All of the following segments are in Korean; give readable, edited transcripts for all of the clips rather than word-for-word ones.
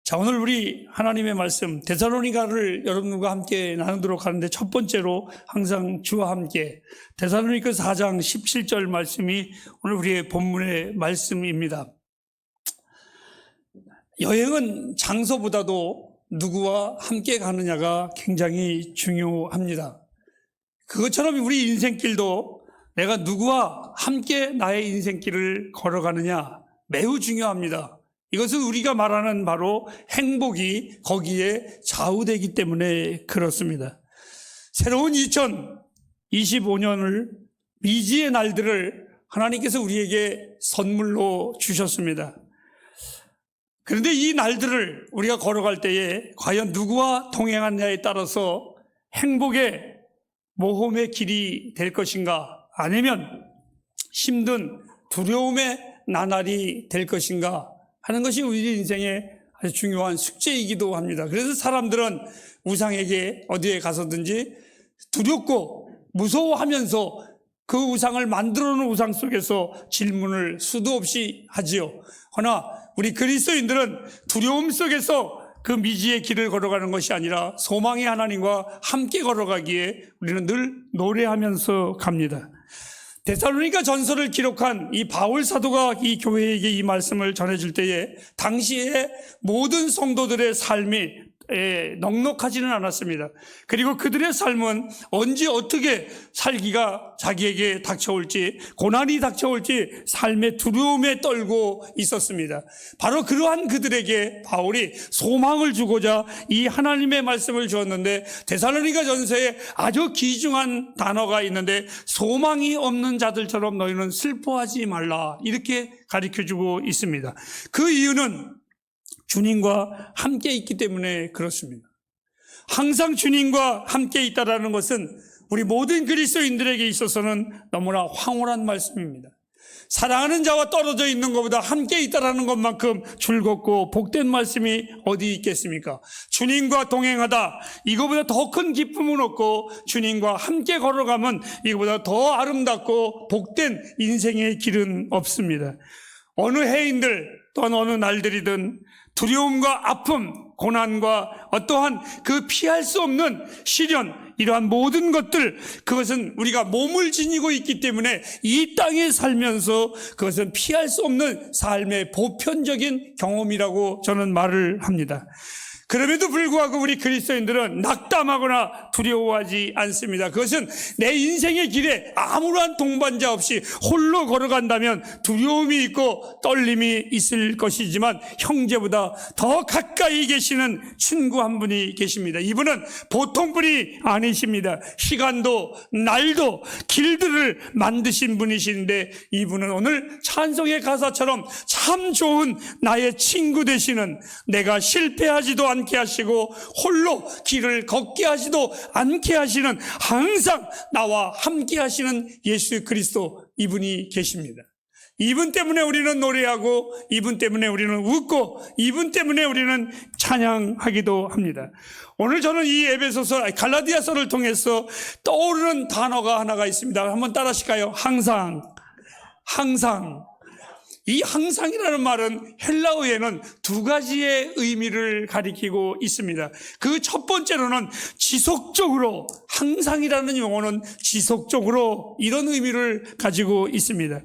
자, 오늘 우리 하나님의 말씀 데살로니가를 여러분과 함께 나누도록 하는데, 첫 번째로 항상 주와 함께 데살로니가 4장 17절 말씀이 오늘 우리의 본문의 말씀입니다. 여행은 장소보다도 누구와 함께 가느냐가 굉장히 중요합니다. 그것처럼 우리 인생길도 내가 누구와 함께 나의 인생길을 걸어가느냐 매우 중요합니다. 이것은 우리가 말하는 바로 행복이 거기에 좌우되기 때문에 그렇습니다. 새로운 2025년을 미지의 날들을 하나님께서 우리에게 선물로 주셨습니다. 그런데 이 날들을 우리가 걸어갈 때에 과연 누구와 동행하느냐에 따라서 행복의 모험의 길이 될 것인가, 아니면 힘든 두려움의 나날이 될 것인가 하는 것이 우리 인생의 아주 중요한 숙제이기도 합니다. 그래서 사람들은 우상에게 어디에 가서든지 두렵고 무서워하면서 그 우상을 만들어 놓은 우상 속에서 질문을 수도 없이 하지요. 그러나 우리 그리스도인들은 두려움 속에서 그 미지의 길을 걸어가는 것이 아니라 소망의 하나님과 함께 걸어가기에 우리는 늘 노래하면서 갑니다. 데살로니가 전서를 기록한 이 바울 사도가 이 교회에게 이 말씀을 전해줄 때에 당시에 모든 성도들의 삶이 넉넉하지는 않았습니다. 그리고 그들의 삶은 언제 어떻게 살기가 자기에게 닥쳐올지, 고난이 닥쳐올지 삶의 두려움에 떨고 있었습니다. 바로 그러한 그들에게 바울이 소망을 주고자 이 하나님의 말씀을 주었는데, 데살로니가 전서에 아주 귀중한 단어가 있는데, 소망이 없는 자들처럼 너희는 슬퍼하지 말라, 이렇게 가르쳐주고 있습니다. 그 이유는 주님과 함께 있기 때문에 그렇습니다. 항상 주님과 함께 있다라는 것은 우리 모든 그리스도인들에게 있어서는 너무나 황홀한 말씀입니다. 사랑하는 자와 떨어져 있는 것보다 함께 있다라는 것만큼 즐겁고 복된 말씀이 어디 있겠습니까? 주님과 동행하다, 이거보다 더 큰 기쁨은 없고, 주님과 함께 걸어가면 이거보다 더 아름답고 복된 인생의 길은 없습니다. 어느 해인들 또한 어느 날들이든 두려움과 아픔, 고난과 어떠한 그 피할 수 없는 시련, 이러한 모든 것들, 그것은 우리가 몸을 지니고 있기 때문에 이 땅에 살면서 그것은 피할 수 없는 삶의 보편적인 경험이라고 저는 말을 합니다. 그럼에도 불구하고 우리 그리스도인들은 낙담하거나 두려워하지 않습니다. 그것은 내 인생의 길에 아무런 동반자 없이 홀로 걸어간다면 두려움이 있고 떨림이 있을 것이지만, 형제보다 더 가까이 계시는 친구 한 분이 계십니다. 이분은 보통 분이 아니십니다. 시간도 날도 길들을 만드신 분이신데, 이분은 오늘 찬송의 가사처럼 참 좋은 나의 친구 되시는, 내가 실패하지도 않게 하시고 홀로 길을 걷게 하지도 않게 하시는, 항상 나와 함께 하시는 예수 그리스도, 이분이 계십니다. 이분 때문에 우리는 노래하고, 이분 때문에 우리는 웃고, 이분 때문에 우리는 찬양하기도 합니다. 오늘 저는 이 에베소서, 갈라디아서를 통해서 떠오르는 단어가 하나가 있습니다. 한번 따라 하실까요? 항상. 이 항상이라는 말은 헬라어에는 두 가지의 의미를 가리키고 있습니다. 그 첫 번째로는 지속적으로, 항상이라는 용어는 지속적으로, 이런 의미를 가지고 있습니다.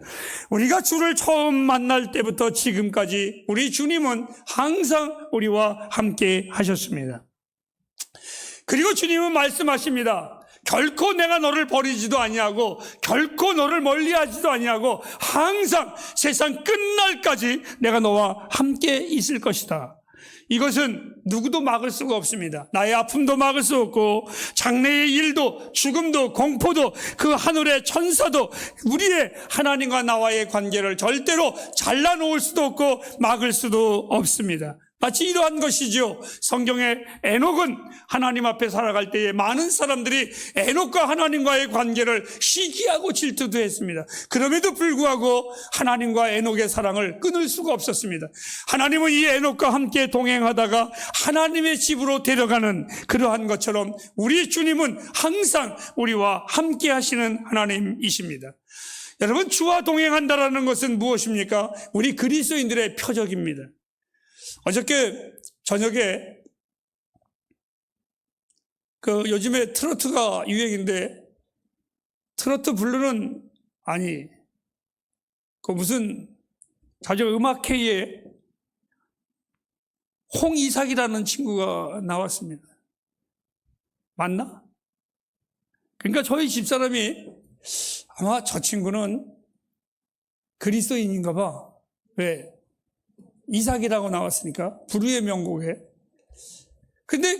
우리가 주를 처음 만날 때부터 지금까지 우리 주님은 항상 우리와 함께 하셨습니다. 그리고 주님은 말씀하십니다. 결코 내가 너를 버리지도 아니하고 결코 너를 멀리하지도 아니하고 항상 세상 끝날까지 내가 너와 함께 있을 것이다. 이것은 누구도 막을 수가 없습니다. 나의 아픔도 막을 수 없고, 장래의 일도, 죽음도, 공포도, 그 하늘의 천사도 우리의 하나님과 나와의 관계를 절대로 잘라놓을 수도 없고 막을 수도 없습니다. 마치 이러한 것이죠. 성경의 에녹은 하나님 앞에 살아갈 때에 많은 사람들이 에녹과 하나님과의 관계를 시기하고 질투도 했습니다. 그럼에도 불구하고 하나님과 에녹의 사랑을 끊을 수가 없었습니다. 하나님은 이 에녹과 함께 동행하다가 하나님의 집으로 데려가는 그러한 것처럼 우리 주님은 항상 우리와 함께 하시는 하나님이십니다. 여러분, 주와 동행한다라는 것은 무엇입니까? 우리 그리스도인들의 표적입니다. 어저께 저녁에 요즘에 트로트가 유행인데 트로트 부르는 무슨 자주 음악회에 홍이삭이라는 친구가 나왔습니다. 맞나? 그러니까 저희 집사람이 아마 저 친구는 그리스도인인가 봐. 왜? 이삭이라고 나왔으니까 불후의 명곡에. 근데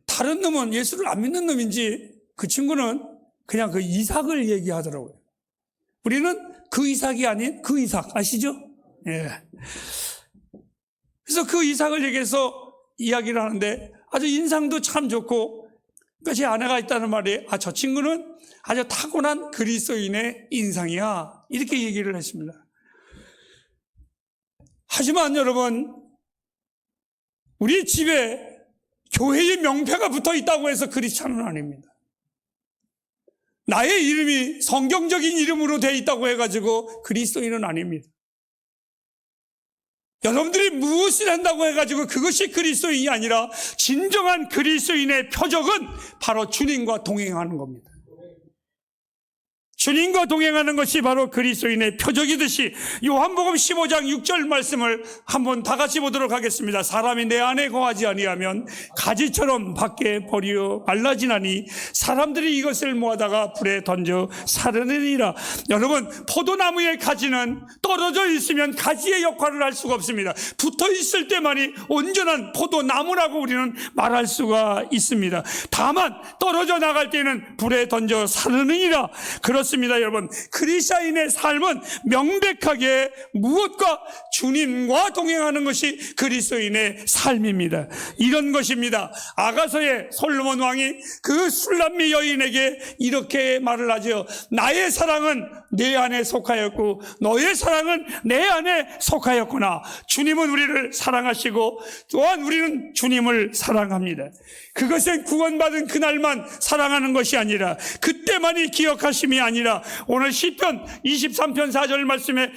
다른 놈은 예수를 안 믿는 놈인지 그 친구는 그냥 그 이삭을 얘기하더라고요. 우리는 그 이삭이 아닌 그 이삭 아시죠? 예. 그래서 그 이삭을 얘기해서 이야기를 하는데 아주 인상도 참 좋고, 그러니까 제 아내가 있다는 말이 저 친구는 아주 타고난 그리스도인의 인상이야, 이렇게 얘기를 했습니다. 하지만 여러분, 우리 집에 교회의 명패가 붙어 있다고 해서 크리스찬은 아닙니다. 나의 이름이 성경적인 이름으로 되어 있다고 해가지고 그리스도인은 아닙니다. 여러분들이 무엇을 한다고 해가지고 그것이 그리스도인이 아니라 진정한 그리스도인의 표적은 바로 주님과 동행하는 겁니다. 주님과 동행하는 것이 바로 그리스도인의 표적이듯이 요한복음 15장 6절 말씀을 한번 다 같이 보도록 하겠습니다. 사람이 내 안에 거하지 아니하면 가지처럼 밖에 버리어 말라지나니 사람들이 이것을 모아다가 불에 던져 사르느니라. 여러분, 포도나무의 가지는 떨어져 있으면 가지의 역할을 할 수가 없습니다. 붙어 있을 때만이 온전한 포도나무라고 우리는 말할 수가 있습니다. 다만 떨어져 나갈 때는 불에 던져 사르느니라. 그렇습니다. 여러분, 그리스도인의 삶은 명백하게 무엇과 주님과 동행하는 것이 그리스도인의 삶입니다. 이런 것입니다. 아가서의 솔로몬 왕이 그 술람미 여인에게 이렇게 말을 하죠. 나의 사랑은 내 안에 속하였고 너의 사랑은 내 안에 속하였구나. 주님은 우리를 사랑하시고 또한 우리는 주님을 사랑합니다. 그것은 구원받은 그날만 사랑하는 것이 아니라 그때만이 기억하심이 아니라 오늘 시편 23편 4절 말씀에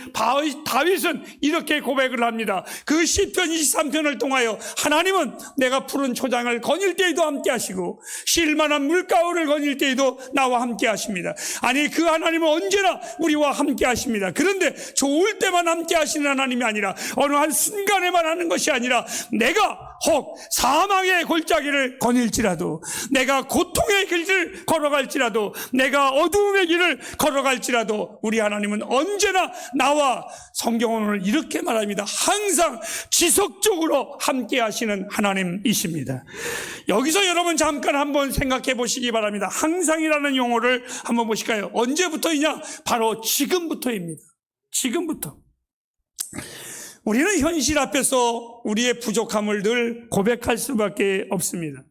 다윗은 이렇게 고백을 합니다. 그 시편 23편을 통하여 하나님은 내가 푸른 초장을 거닐 때에도 함께 하시고 쉴만한 물가울을 거닐 때에도 나와 함께 하십니다. 아니, 그 하나님은 언제나 우리와 함께 하십니다. 그런데 좋을 때만 함께 하시는 하나님이 아니라 어느 한 순간에만 하는 것이 아니라 내가 혹 사망의 골짜기를 거닐지라도, 내가 고통의 길을 걸어갈지라도, 내가 어두움의 길을 걸어갈지라도 우리 하나님은 언제나 나와, 성경은 오늘 이렇게 말합니다. 항상 지속적으로 함께 하시는 하나님이십니다. 여기서 여러분 잠깐 한번 생각해 보시기 바랍니다. 항상이라는 용어를 한번 보실까요? 언제부터이냐? 바로 지금부터입니다. 지금부터. 우리는 현실 앞에서 우리의 부족함을 늘 고백할 수밖에 없습니다.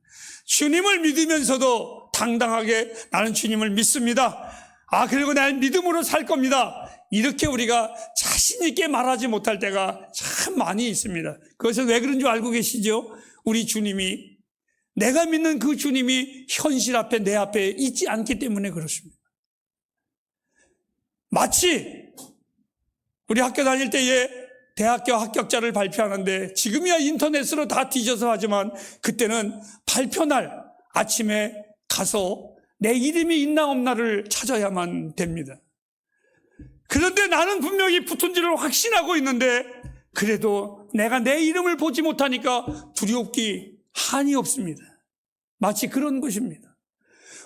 주님을 믿으면서도 당당하게 나는 주님을 믿습니다. 그리고 나는 믿음으로 살 겁니다. 이렇게 우리가 자신 있게 말하지 못할 때가 참 많이 있습니다. 그것은 왜 그런 줄 알고 계시죠? 우리 주님이, 내가 믿는 그 주님이 현실 앞에 내 앞에 있지 않기 때문에 그렇습니다. 마치 우리 학교 다닐 때에 대학교 합격자를 발표하는데 지금이야 인터넷으로 다 뒤져서 하지만 그때는 발표날 아침에 가서 내 이름이 있나 없나를 찾아야만 됩니다. 그런데 나는 분명히 붙은 줄을 확신하고 있는데 그래도 내가 내 이름을 보지 못하니까 두렵기 한이 없습니다. 마치 그런 것입니다.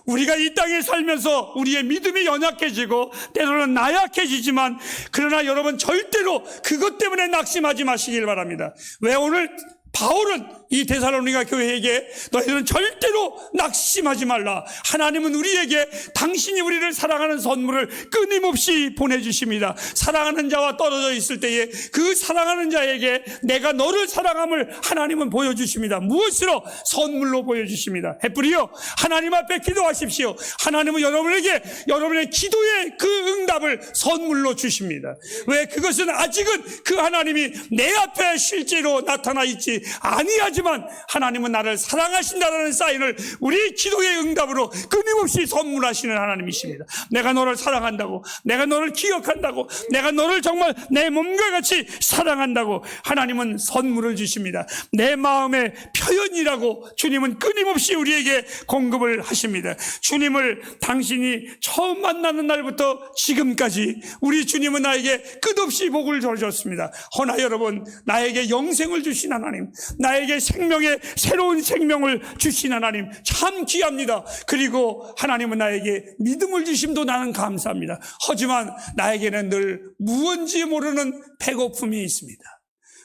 우리가 이 땅에 살면서 우리의 믿음이 연약해지고 때로는 나약해지지만, 그러나 여러분 절대로 그것 때문에 낙심하지 마시길 바랍니다. 왜? 오늘 바울은 이 데살로니가 교회에게 너희들은 절대로 낙심하지 말라. 하나님은 우리에게 당신이 우리를 사랑하는 선물을 끊임없이 보내주십니다. 사랑하는 자와 떨어져 있을 때에 그 사랑하는 자에게 내가 너를 사랑함을 하나님은 보여주십니다. 무엇으로? 선물로 보여주십니다. 헤브리요, 하나님 앞에 기도하십시오. 하나님은 여러분에게 여러분의 기도의 그 응답을 선물로 주십니다. 왜? 그것은 아직은 그 하나님이 내 앞에 실제로 나타나 있지 아니하지만 하지만 하나님은 나를 사랑하신다라는 사인을 우리 기도의 응답으로 끊임없이 선물하시는 하나님이십니다. 내가 너를 사랑한다고, 내가 너를 기억한다고, 내가 너를 정말 내 몸과 같이 사랑한다고 하나님은 선물을 주십니다. 내 마음의 표현이라고 주님은 끊임없이 우리에게 공급을 하십니다. 주님을 당신이 처음 만나는 날부터 지금까지 우리 주님은 나에게 끝없이 복을 주셨습니다. 허나 여러분, 나에게 영생을 주신 하나님, 나에게 생명의 새로운 생명을 주신 하나님 참 귀합니다. 그리고 하나님은 나에게 믿음을 주심도 나는 감사합니다. 하지만 나에게는 늘 무언지 모르는 배고픔이 있습니다.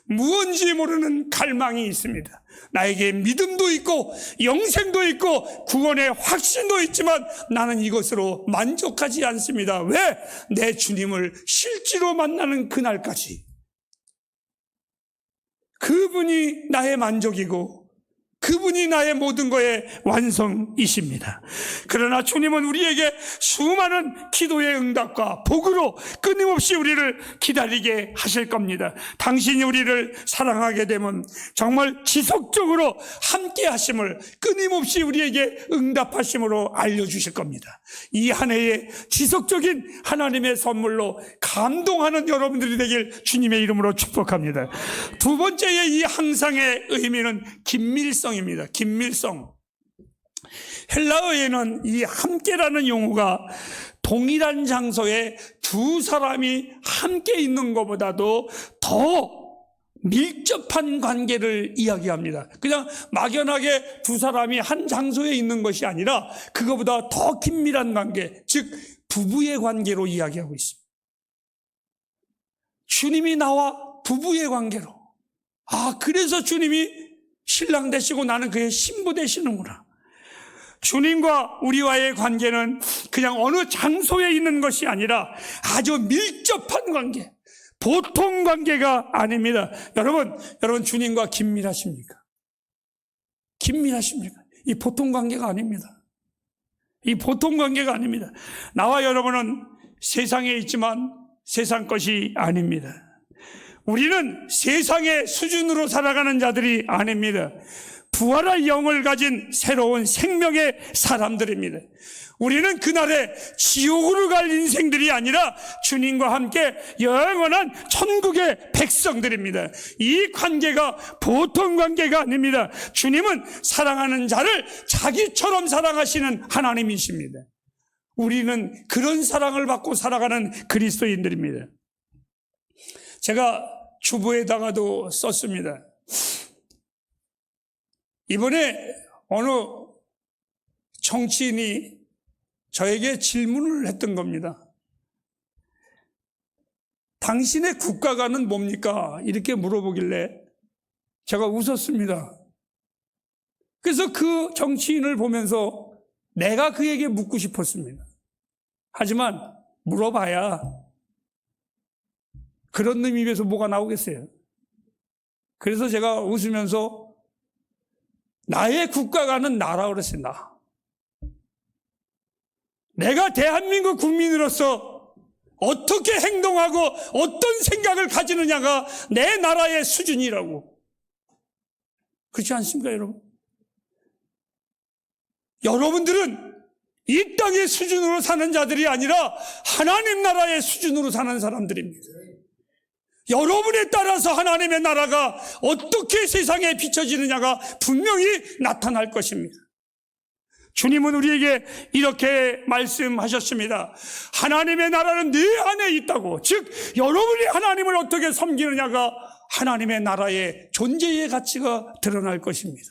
무언지 모르는 갈망이 있습니다. 나에게 믿음도 있고 영생도 있고 구원의 확신도 있지만 나는 이것으로 만족하지 않습니다. 왜? 내 주님을 실제로 만나는 그날까지 그분이 나의 만족이고 그분이 나의 모든 것의 완성이십니다. 그러나 주님은 우리에게 수많은 기도의 응답과 복으로 끊임없이 우리를 기다리게 하실 겁니다. 당신이 우리를 사랑하게 되면 정말 지속적으로 함께 하심을 끊임없이 우리에게 응답하심으로 알려주실 겁니다. 이 한 해에 지속적인 하나님의 선물로 감동하는 여러분들이 되길 주님의 이름으로 축복합니다. 두 번째의 이 항상의 의미는 긴밀성입니다. 긴밀성. 헬라어에는 이 함께라는 용어가 동일한 장소에 두 사람이 함께 있는 것보다도 더 밀접한 관계를 이야기합니다. 그냥 막연하게 두 사람이 한 장소에 있는 것이 아니라 그것보다 더 긴밀한 관계, 즉 부부의 관계로 이야기하고 있습니다. 주님이 나와 부부의 관계로. 그래서 주님이 신랑 되시고 나는 그의 신부 되시는구나. 주님과 우리와의 관계는 그냥 어느 장소에 있는 것이 아니라 아주 밀접한 관계, 보통 관계가 아닙니다. 여러분 주님과 긴밀하십니까? 긴밀하십니까? 이 보통 관계가 아닙니다. 이 보통 관계가 아닙니다. 나와 여러분은 세상에 있지만 세상 것이 아닙니다. 우리는 세상의 수준으로 살아가는 자들이 아닙니다. 부활의 영을 가진 새로운 생명의 사람들입니다. 우리는 그날에 지옥으로 갈 인생들이 아니라 주님과 함께 영원한 천국의 백성들입니다. 이 관계가 보통 관계가 아닙니다. 주님은 사랑하는 자를 자기처럼 사랑하시는 하나님이십니다. 우리는 그런 사랑을 받고 살아가는 그리스도인들입니다. 제가 주보에다가도 썼습니다. 이번에 어느 정치인이 저에게 질문을 했던 겁니다. 당신의 국가관은 뭡니까? 이렇게 물어보길래 제가 웃었습니다. 그래서 그 정치인을 보면서 내가 그에게 묻고 싶었습니다. 하지만 물어봐야 그런 놈 입에서 뭐가 나오겠어요? 그래서 제가 웃으면서 나의 국가관은 나라 그랬어요. 나. 내가 대한민국 국민으로서 어떻게 행동하고 어떤 생각을 가지느냐가 내 나라의 수준이라고. 그렇지 않습니까, 여러분? 여러분들은 이 땅의 수준으로 사는 자들이 아니라 하나님 나라의 수준으로 사는 사람들입니다. 여러분에 따라서 하나님의 나라가 어떻게 세상에 비춰지느냐가 분명히 나타날 것입니다. 주님은 우리에게 이렇게 말씀하셨습니다. 하나님의 나라는 네 안에 있다고. 즉 여러분이 하나님을 어떻게 섬기느냐가 하나님의 나라의 존재의 가치가 드러날 것입니다.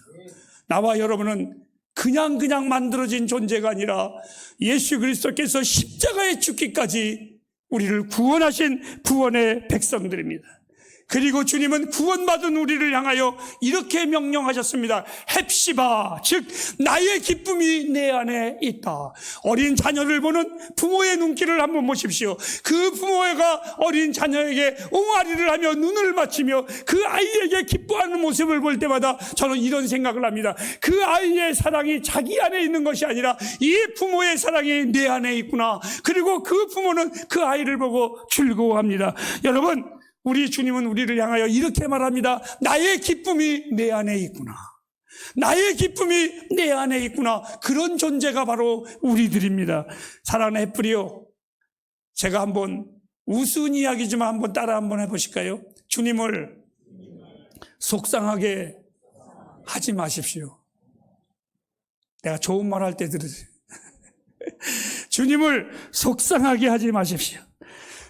나와 여러분은 그냥 만들어진 존재가 아니라 예수 그리스도께서 십자가에 죽기까지 우리를 구원하신 구원의 백성들입니다. 그리고 주님은 구원받은 우리를 향하여 이렇게 명령하셨습니다. 헵시바, 즉 나의 기쁨이 내 안에 있다. 어린 자녀를 보는 부모의 눈길을 한번 보십시오. 그 부모가 어린 자녀에게 옹알이를 하며 눈을 맞추며 그 아이에게 기뻐하는 모습을 볼 때마다 저는 이런 생각을 합니다. 그 아이의 사랑이 자기 안에 있는 것이 아니라 이 부모의 사랑이 내 안에 있구나. 그리고 그 부모는 그 아이를 보고 즐거워합니다. 여러분, 우리 주님은 우리를 향하여 이렇게 말합니다. 나의 기쁨이 내 안에 있구나. 나의 기쁨이 내 안에 있구나. 그런 존재가 바로 우리들입니다. 사랑하는 햇불이요, 제가 한번 우스운 이야기지만 한번 따라 한번 해보실까요? 주님을 속상하게 하지 마십시오. 내가 좋은 말 할 때 들으세요. 주님을 속상하게 하지 마십시오.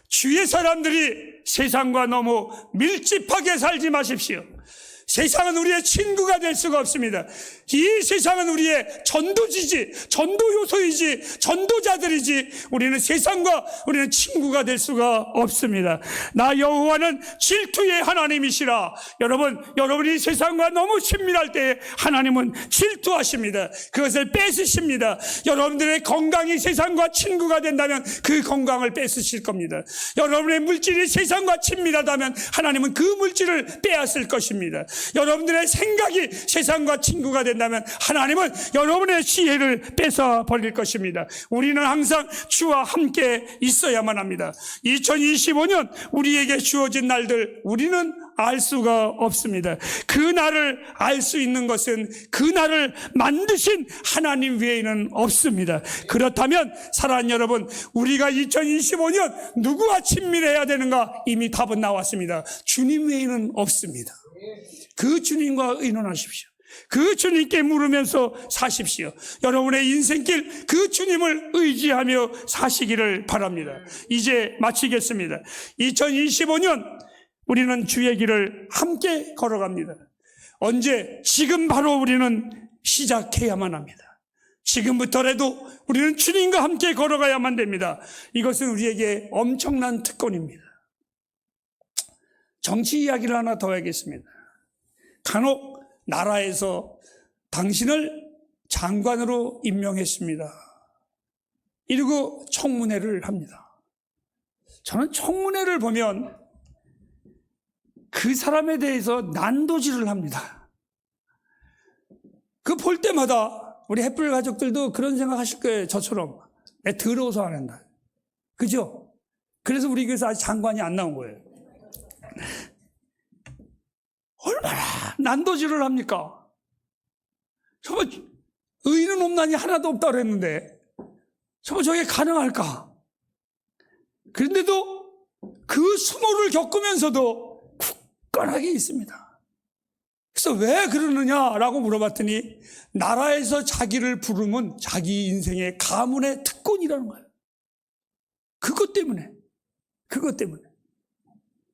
주의 사람들이 세상과 너무 밀집하게 살지 마십시오. 세상은 우리의 친구가 될 수가 없습니다. 이 세상은 우리의 전도지지, 전도 요소이지, 전도자들이지, 우리는 세상과 우리는 친구가 될 수가 없습니다. 나 여호와는 질투의 하나님이시라. 여러분이 세상과 너무 친밀할 때 하나님은 질투하십니다. 그것을 뺏으십니다. 여러분들의 건강이 세상과 친구가 된다면 그 건강을 뺏으실 겁니다. 여러분의 물질이 세상과 친밀하다면 하나님은 그 물질을 빼앗을 것입니다. 여러분들의 생각이 세상과 친구가 된다면 하나님은 여러분의 지혜를 뺏어 버릴 것입니다. 우리는 항상 주와 함께 있어야만 합니다. 2025년 우리에게 주어진 날들 우리는 알 수가 없습니다. 그 날을 알 수 있는 것은 그 날을 만드신 하나님 외에는 없습니다. 그렇다면 사랑하는 여러분, 우리가 2025년 누구와 친밀해야 되는가? 이미 답은 나왔습니다. 주님 외에는 없습니다. 그 주님과 의논하십시오. 그 주님께 물으면서 사십시오. 여러분의 인생길 그 주님을 의지하며 사시기를 바랍니다. 이제 마치겠습니다. 2025년 우리는 주의 길을 함께 걸어갑니다. 언제? 지금 바로 우리는 시작해야만 합니다. 지금부터라도 우리는 주님과 함께 걸어가야만 됩니다. 이것은 우리에게 엄청난 특권입니다. 정치 이야기를 하나 더 하겠습니다. 간혹 나라에서 당신을 장관으로 임명했습니다. 이러고 청문회를 합니다. 저는 청문회를 보면 그 사람에 대해서 난도질을 합니다. 그 볼 때마다 우리 햇불 가족들도 그런 생각 하실 거예요. 저처럼. 내 더러워서 안 한다. 그죠? 그래서 우리 교회에서 아직 장관이 안 나온 거예요. 얼마나 난도질을 합니까? 정말 의인은 없나니 하나도 없다고 그랬는데 정말 저게 가능할까? 그런데도 그 수모를 겪으면서도 굳건하게 있습니다. 그래서 왜 그러느냐라고 물어봤더니 나라에서 자기를 부르면 자기 인생의 가문의 특권이라는 거예요. 그것 때문에.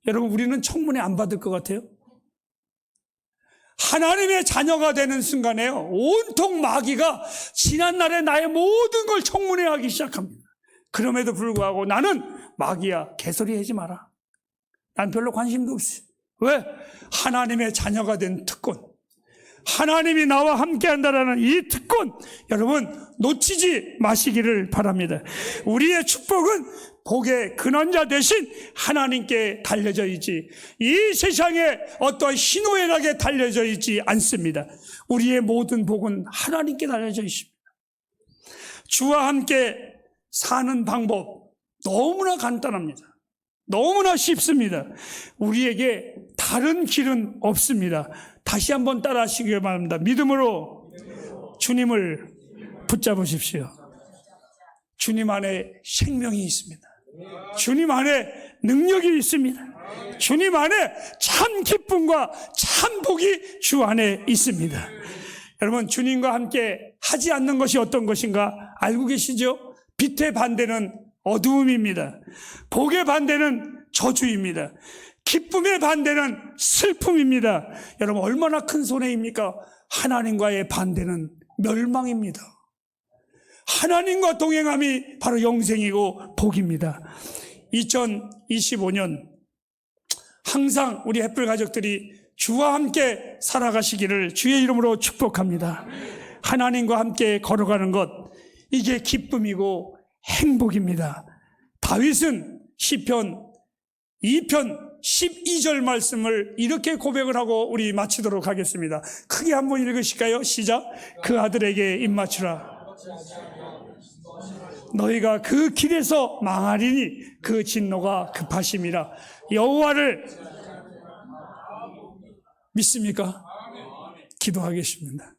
여러분, 우리는 청문회 안 받을 것 같아요? 하나님의 자녀가 되는 순간에요, 온통 마귀가 지난날의 나의 모든 걸 청문회하기 시작합니다. 그럼에도 불구하고 나는 마귀야, 개소리 하지 마라. 난 별로 관심도 없어. 왜? 하나님의 자녀가 된 특권, 하나님이 나와 함께 한다라는 이 특권, 여러분 놓치지 마시기를 바랍니다. 우리의 축복은 복의 근원자 되신 하나님께 달려져 있지, 이 세상에 어떠한 희노애락에 달려져 있지 않습니다. 우리의 모든 복은 하나님께 달려져 있습니다. 주와 함께 사는 방법 너무나 간단합니다. 너무나 쉽습니다. 우리에게 다른 길은 없습니다. 다시 한번 따라 하시기 바랍니다. 믿음으로 주님을 붙잡으십시오. 주님 안에 생명이 있습니다. 주님 안에 능력이 있습니다. 주님 안에 참 기쁨과 참 복이 주 안에 있습니다. 여러분, 주님과 함께 하지 않는 것이 어떤 것인가 알고 계시죠? 빛의 반대는 어두움입니다. 복의 반대는 저주입니다. 기쁨의 반대는 슬픔입니다. 여러분, 얼마나 큰 손해입니까? 하나님과의 반대는 멸망입니다. 하나님과 동행함이 바로 영생이고 복입니다. 2025년 항상 우리 햇불 가족들이 주와 함께 살아가시기를 주의 이름으로 축복합니다. 하나님과 함께 걸어가는 것, 이게 기쁨이고 행복입니다. 다윗은 시편 2편 12절 말씀을 이렇게 고백을 하고 우리 마치도록 하겠습니다. 크게 한번 읽으실까요? 시작. 그 아들에게 입맞추라. 너희가 그 길에서 망하리니 그 진노가 급하심이라. 여호와를 믿습니까? 기도하겠습니다.